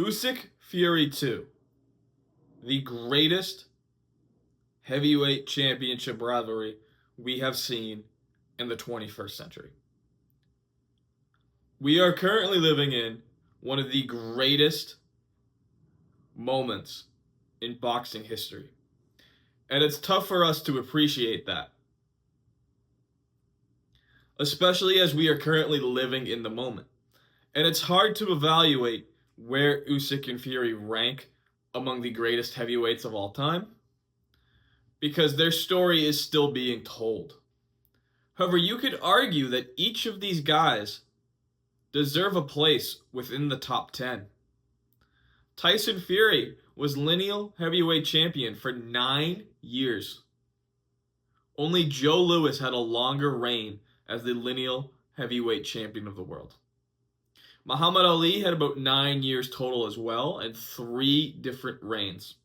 Usyk Fury 2, the greatest heavyweight championship rivalry we have seen in the 21st century. We are currently living in one of the greatest moments in boxing history. And it's tough for us to appreciate that, especially as we are currently living in the moment. And it's hard to evaluate where Usyk and Fury rank among the greatest heavyweights of all time because their story is still being told. However, you could argue that each of these guys deserve a place within the top 10. Tyson Fury was lineal heavyweight champion for 9 years. Only Joe Louis had a longer reign as the lineal heavyweight champion of the world. Muhammad Ali had about 9 years total as well, and 3 different reigns.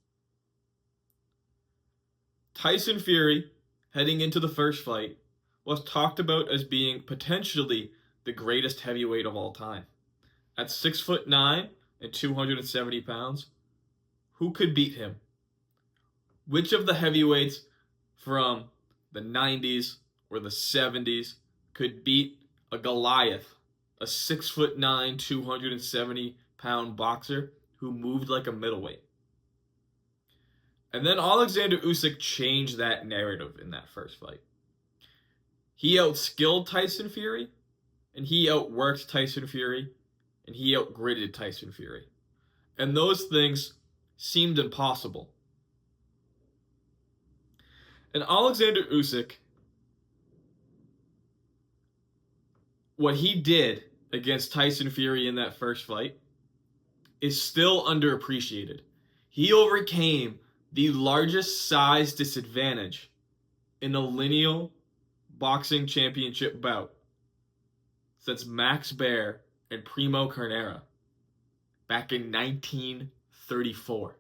Tyson Fury, heading into the first fight, was talked about as being potentially the greatest heavyweight of all time. At 6'9" and 270 pounds, who could beat him? Which of the heavyweights from the 90s or the 70s could beat a Goliath, a 6'9", 270-pound boxer who moved like a middleweight? And then Oleksandr Usyk changed that narrative in that first fight. He outskilled Tyson Fury, and he outworked Tyson Fury, and he outgritted Tyson Fury. And those things seemed impossible. And Oleksandr Usyk, what he did against Tyson Fury in that first fight is still underappreciated. He overcame the largest size disadvantage in a lineal boxing championship bout since Max Baer and Primo Carnera back in 1934.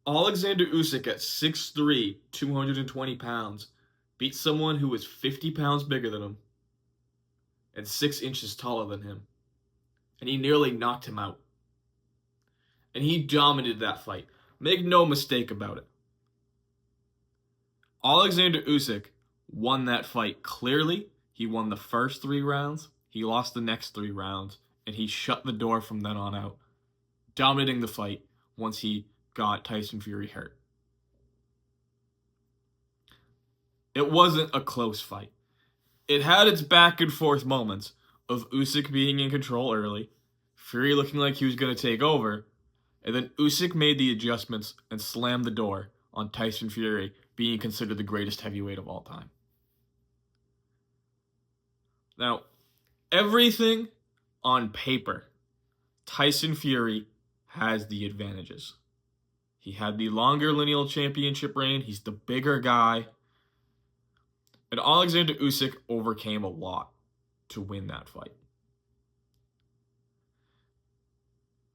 Oleksandr Usyk at 6'3", 220 pounds beat someone who was 50 pounds bigger than him and 6 inches taller than him. And he nearly knocked him out. And he dominated that fight. Make no mistake about it. Oleksandr Usyk won that fight clearly. He won the first 3 rounds. He lost the next 3 rounds. And he shut the door from then on out, dominating the fight once he got Tyson Fury hurt. It wasn't a close fight. It had its back and forth moments of Usyk being in control early, Fury looking like he was going to take over, and then Usyk made the adjustments and slammed the door on Tyson Fury being considered the greatest heavyweight of all time. Now, everything on paper, Tyson Fury has the advantages. He had the longer lineal championship reign. He's the bigger guy. And Oleksandr Usyk overcame a lot to win that fight.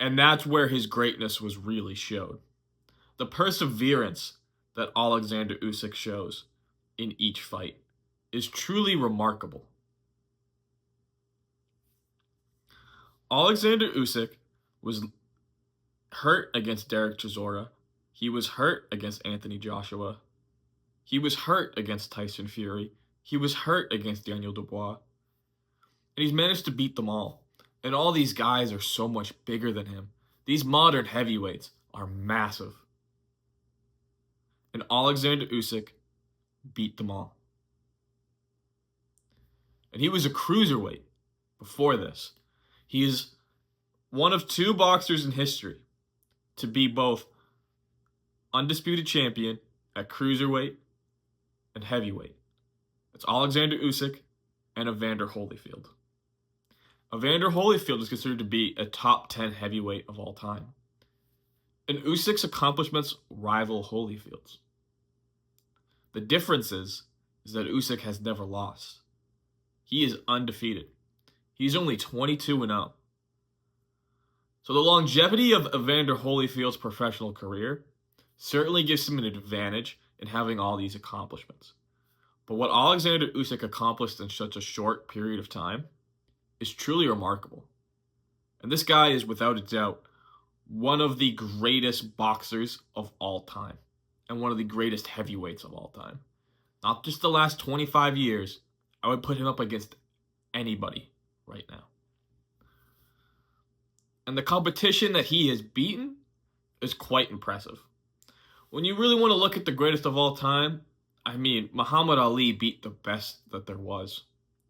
And that's where his greatness was really showed. The perseverance that Oleksandr Usyk shows in each fight is truly remarkable. Oleksandr Usyk was hurt against Derek Chisora. He was hurt against Anthony Joshua. He was hurt against Tyson Fury. He was hurt against Daniel Dubois. And he's managed to beat them all. And all these guys are so much bigger than him. These modern heavyweights are massive. And Oleksandr Usyk beat them all. And he was a cruiserweight before this. He is one of 2 boxers in history to be both undisputed champion at cruiserweight and heavyweight. It's Oleksandr Usyk and Evander Holyfield. Evander Holyfield is considered to be a top 10 heavyweight of all time. And Usyk's accomplishments rival Holyfield's. The difference is that Usyk has never lost. He is undefeated. He's only 22-0. So the longevity of Evander Holyfield's professional career certainly gives him an advantage in having all these accomplishments. But what Oleksandr Usyk accomplished in such a short period of time is truly remarkable. And this guy is, without a doubt, one of the greatest boxers of all time and one of the greatest heavyweights of all time. Not just the last 25 years. I would put him up against anybody right now. And the competition that he has beaten is quite impressive. When you really want to look at the greatest of all time, I mean, Muhammad Ali beat the best that there was.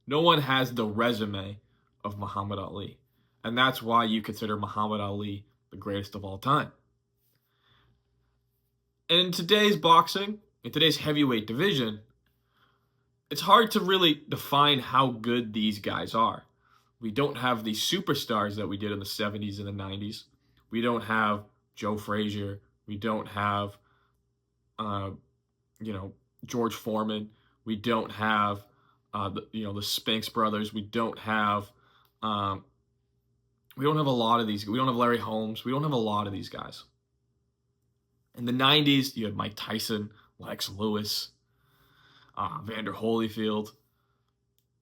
No one has the resume of Muhammad Ali. And that's why you consider Muhammad Ali the greatest of all time. And in today's boxing, in today's heavyweight division, it's hard to really define how good these guys are. We don't have the superstars that we did in the 70s and the 90s. We don't have Joe Frazier. We don't have, George Foreman. We don't have, the Spinks brothers. We don't have a lot of these. We don't have Larry Holmes. We don't have a lot of these guys. In the 90s, you had Mike Tyson, Lex Lewis, Vander Holyfield.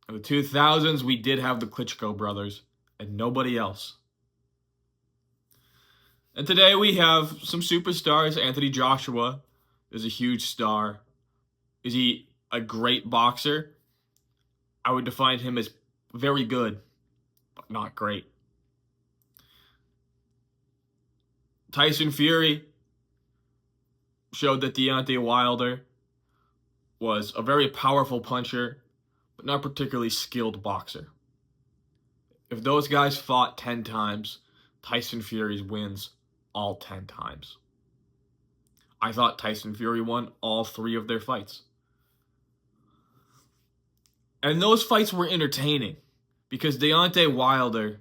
In the 2000s, we did have the Klitschko brothers and nobody else. And today we have some superstars. Anthony Joshua is a huge star. Is he a great boxer? I would define him as very good, but not great. Tyson Fury showed that Deontay Wilder was a very powerful puncher, but not particularly skilled boxer. If those guys fought 10 times, Tyson Fury wins all 10 times. I thought Tyson Fury won all 3 of their fights. And those fights were entertaining because Deontay Wilder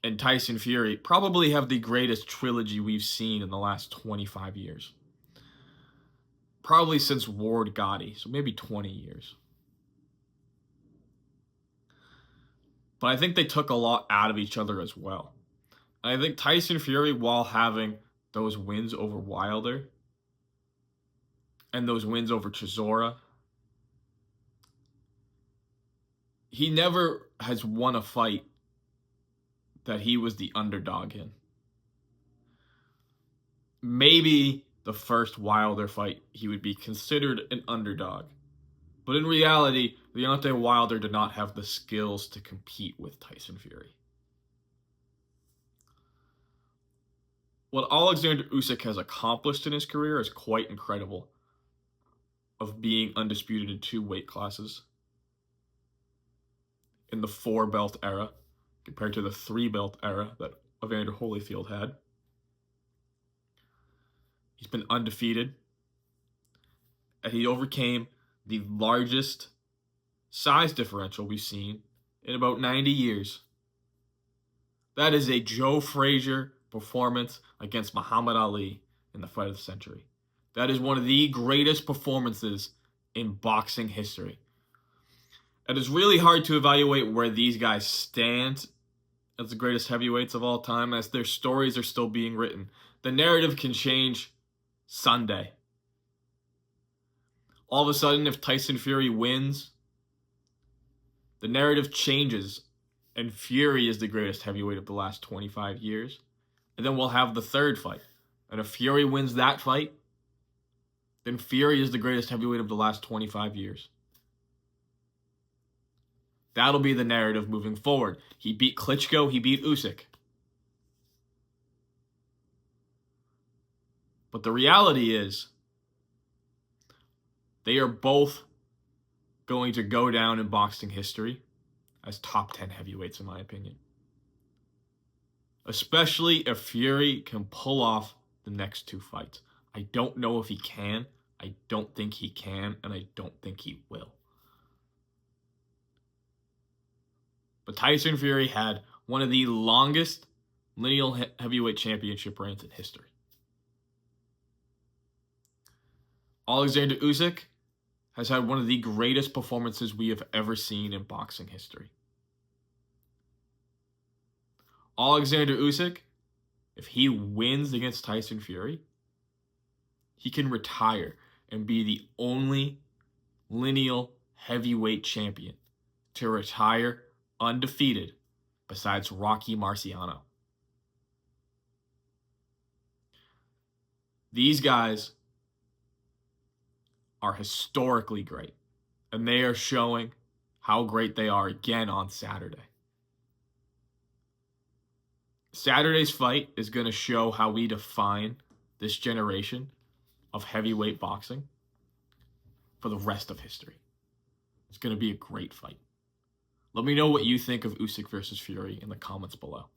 and Tyson Fury probably have the greatest trilogy we've seen in the last 25 years. Probably since Ward Gotti, so maybe 20 years. But I think they took a lot out of each other as well. And I think Tyson Fury, while having those wins over Wilder and those wins over Chisora, he never has won a fight that he was the underdog in. Maybe the first Wilder fight, he would be considered an underdog. But in reality, Deontay Wilder did not have the skills to compete with Tyson Fury. What Oleksandr Usyk has accomplished in his career is quite incredible. Of being undisputed in 2 weight classes in the 4-belt era compared to the 3-belt era that Vander Holyfield had. He's been undefeated, and he overcame the largest size differential we've seen in about 90 years. That is a Joe Frazier performance against Muhammad Ali in the fight of the century. That is one of the greatest performances in boxing history. It is really hard to evaluate where these guys stand as the greatest heavyweights of all time, as their stories are still being written. The narrative can change Sunday. All of a sudden, if Tyson Fury wins, the narrative changes, and Fury is the greatest heavyweight of the last 25 years. And then we'll have the 3rd fight. And if Fury wins that fight, then Fury is the greatest heavyweight of the last 25 years. That'll be the narrative moving forward. He beat Klitschko, he beat Usyk. But the reality is, they are both going to go down in boxing history as top 10 heavyweights, in my opinion. Especially if Fury can pull off the next 2 fights. I don't know if he can. I don't think he can, and I don't think he will. But Tyson Fury had one of the longest lineal heavyweight championship reigns in history. Oleksandr Usyk has had one of the greatest performances we have ever seen in boxing history. Oleksandr Usyk, if he wins against Tyson Fury, he can retire and be the only lineal heavyweight champion to retire undefeated besides Rocky Marciano. These guys are historically great, and they are showing how great they are again on Saturday. Saturday's fight is going to show how we define this generation of heavyweight boxing for the rest of history. It's going to be a great fight. Let me know what you think of Usyk versus Fury in the comments below.